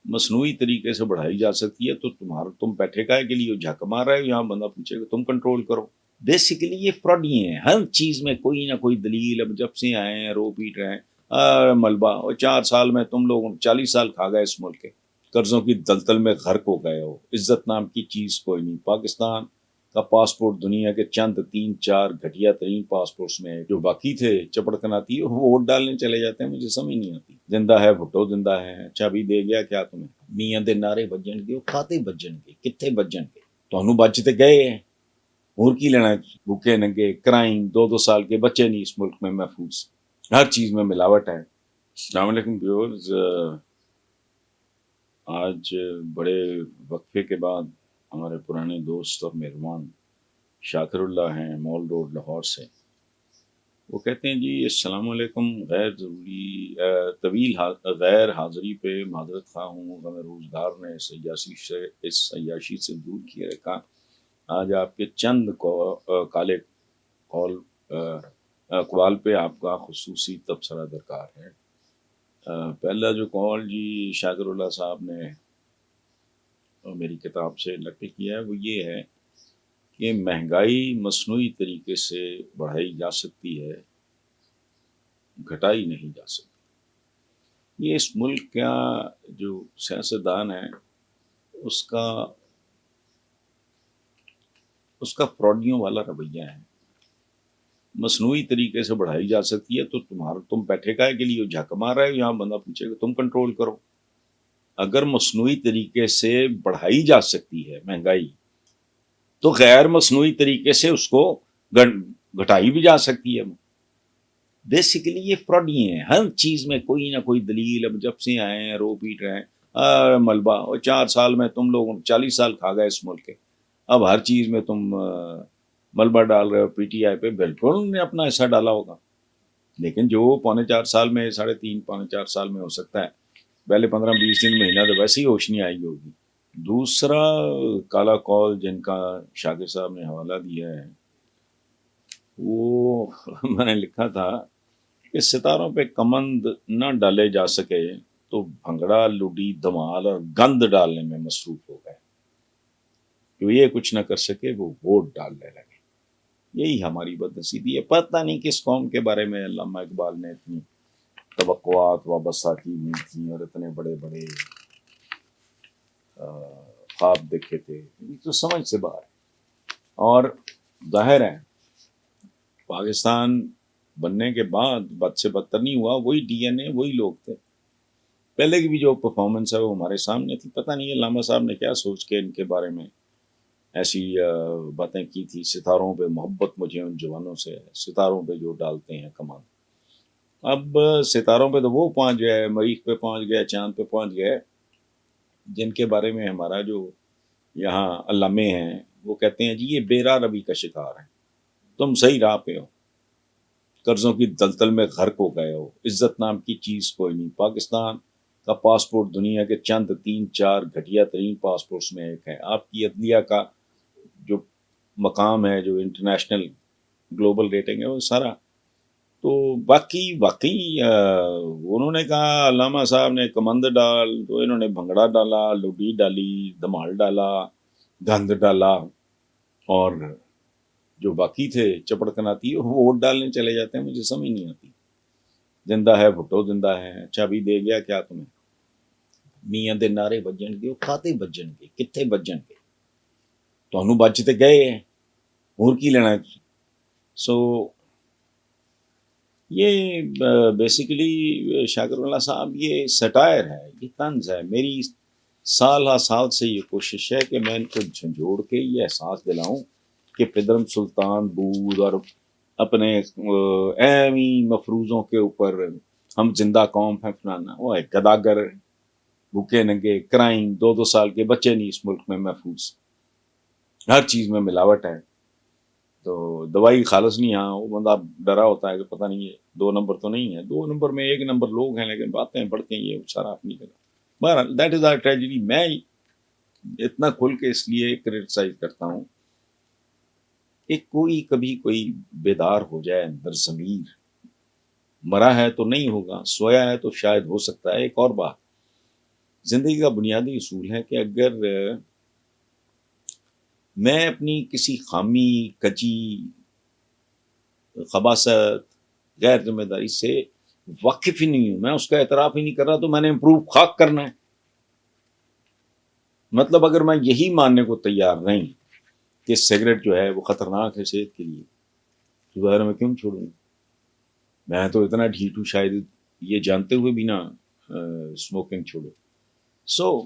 مصنوعی طریقے سے بڑھائی جا سکتی ہے تو تم بیٹھے کائے کے لیے جھک مار رہے ہو، یہاں بندہ پوچھے گا تم کنٹرول کرو۔ بیسیکلی یہ فراڈ ہی ہیں، ہر چیز میں کوئی نہ کوئی دلیل، اب جب سے آئے ہیں رو پیٹ رہے ہیں ملبہ، اور 4 سال میں تم لوگ 40 سال کھا گئے اس ملک کے، قرضوں کی دلدل میں غرق ہو گئے ہو، عزت نام کی چیز کوئی نہیں۔ پاکستان کا پاسپورٹ دنیا کے چند 3 4 گھٹیا ترین پاسپورٹس میں ہے، جو باقی تھے چپڑکناتی وہ ووٹ ڈالنے چلے جاتے ہیں، مجھے سمجھ نہیں آتی۔ زندہ ہے بھٹو زندہ ہے، اچھا بھی دے گیا کیا تمہیں؟ میاں دے نعرے بجن گے، کھاتے بجن گے، کتنے بجن گے؟ تہنوں بچتے گئے ہیں، اور کی لینا؟ بھوکے ننگے، کرائم، 2 2 سال کے بچے نہیں اس ملک میں محفوظ، ہر چیز میں ملاوٹ ہے۔ السلام علیکم ویورز، آج بڑے وقفے کے بعد ہمارے پرانے دوست اور مہربان شاکر اللہ ہیں، مال روڈ لاہور سے۔ وہ کہتے ہیں جی السلام علیکم، غیر ضروری طویل غیر حاضری پہ معذرت خواہ ہوں، غم روزگار نے اس عیاشی سے دور کیے رکھا۔ آج آپ کے چند کالے اقوال پہ آپ کا خصوصی تبصرہ درکار ہے۔ پہلا جو کال جی شاکر اللہ صاحب نے میری کتاب سے نقل کیا ہے وہ یہ ہے کہ مہنگائی مصنوعی طریقے سے بڑھائی جا سکتی ہے، گھٹائی نہیں جا سکتی۔ یہ اس ملک کا جو سیاستدان ہے اس کا فراڈیوں والا رویہ ہے۔ مصنوعی طریقے سے بڑھائی جا سکتی ہے تو تم بیٹھے کائے کے لیے جھک مار رہے ہو، یہاں بندہ پوچھے گا تم کنٹرول کرو۔ اگر مصنوعی طریقے سے بڑھائی جا سکتی ہے مہنگائی تو غیر مصنوعی طریقے سے اس کو گھٹائی بھی جا سکتی ہے۔ بیسیکلی یہ فراڈ ہی ہیں، ہر چیز میں کوئی نہ کوئی دلیل، اب جب سے آئے ہیں رو پیٹ رہے ہیں ملبہ، اور 4 سال میں تم لوگ 40 سال کھا گئے اس ملک کے، اب ہر چیز میں تم ملبہ ڈال رہے ہو۔ پی ٹی آئی پہ بالکل انہوں نے اپنا حصہ ڈالا ہوگا، لیکن جو 3.25 سال میں 3.5 4 سال میں ہو سکتا ہے، پہلے 15 20 دن مہینہ تو ویسے ہی ہوش نہیں آئی ہوگی۔ دوسرا کالا کال جن کا شاکر صاحب نے حوالہ دیا ہے، وہ میں نے لکھا تھا کہ ستاروں پہ کمند نہ ڈالے جا سکے تو بھنگڑا، لوڈی، دھمال اور گند ڈالنے میں مصروف ہو گئے، جو یہ کچھ نہ کر سکے وہ ووٹ ڈالنے لگے۔ یہی ہماری بدنصیبی ہے۔ پتہ نہیں کس قوم کے بارے میں علامہ اقبال نے اتنی توقعات وابستہ کی ہوئی تھیں اور اتنے بڑے بڑے خواب دیکھے تھے، یہ تو سمجھ سے باہر ہے۔ اور ظاہر ہے پاکستان بننے کے بعد بد سے بدتر نہیں ہوا، وہی ڈی این اے، وہی لوگ تھے۔ پہلے کی بھی جو پرفارمنس ہے وہ ہمارے سامنے تھی۔ پتہ نہیں علامہ صاحب نے کیا سوچ کے ان کے بارے میں ایسی باتیں کی تھی۔ ستاروں پہ محبت مجھے ان جوانوں سے ہے، ستاروں پہ جو ڈالتے ہیں کمان۔ اب ستاروں پہ تو وہ پہنچ گئے، مریخ پہ پہنچ گئے، چاند پہ پہنچ گئے، جن کے بارے میں ہمارا جو یہاں علامے ہیں وہ کہتے ہیں جی یہ بے راہ روی کا شکار ہے، تم صحیح راہ پہ ہو، قرضوں کی دلدل میں غرق ہو گئے ہو، عزت نام کی چیز کوئی نہیں۔ پاکستان کا پاسپورٹ دنیا کے چند 3 4 گھٹیا ترین پاسپورٹس میں ایک ہے۔ آپ کی عدلیہ کا جو مقام ہے، جو انٹرنیشنل گلوبل ریٹنگ ہے، وہ سارا تو واقعی انہوں نے کہا، علامہ صاحب نے کمند ڈال، تو انہوں نے بھنگڑا ڈالا، لوڈی ڈالی، دھمال ڈالا، گند ڈالا، اور جو باقی تھے چپڑکناتی وہ ووٹ ڈالنے چلے جاتے ہیں، مجھے سمجھ نہیں آتی۔ زندہ ہے بھٹو زندہ ہے، اچھا بھی دے گیا کیا تمہیں؟ میاں دے نعرے بجن گے، کھاتے بجن گے، کتنے بجن گے؟ تہنوں بچتے گئے ہیں، اور کی لینا؟ سو یہ بیسیکلی شاکر اللہ صاحب یہ سٹائر ہے، یہ طنز ہے۔ میری سال ہا سال سے یہ کوشش ہے کہ میں ان کو جھنجھوڑ کے یہ احساس دلاؤں کہ پدرم سلطان بود اور اپنے ایمی مفروضوں کے اوپر ہم زندہ قوم ہیں فلانا، وہ ہے گداگر، بھوکے ننگے، کرائم، 2 2 سال کے بچے نہیں اس ملک میں محفوظ، ہر چیز میں ملاوٹ ہے۔ تو دوائی خالص نہیں، ہاں وہ بندہ ڈرا ہوتا ہے کہ پتہ نہیں یہ 2 نمبر تو نہیں ہے، 2 نمبر میں 1 نمبر لوگ ہیں، لیکن باتیں بڑھتے ہیں یہ سارا اپنی جگہ۔ بہرحال دیٹ از آر ٹریجڈی۔ میں اتنا کھل کے اس لیے کرٹیسائز کرتا ہوں کہ کبھی بیدار ہو جائے اندر ضمیر، مرا ہے تو نہیں ہوگا، سویا ہے تو شاید ہو سکتا ہے۔ ایک اور بات، زندگی کا بنیادی اصول ہے کہ اگر میں اپنی کسی خامی، کچی، خباثت، غیر ذمہ داری سے واقف ہی نہیں ہوں، میں اس کا اعتراف ہی نہیں کر رہا، تو میں نے امپروو خاک کرنا ہے. مطلب اگر میں یہی ماننے کو تیار نہیں کہ سگریٹ جو ہے وہ خطرناک ہے صحت کے لیے، تو ظاہر میں کیوں چھوڑوں؟ میں تو اتنا ڈھیٹو شاید یہ جانتے ہوئے بھی نہ اسموکنگ چھوڑو. سو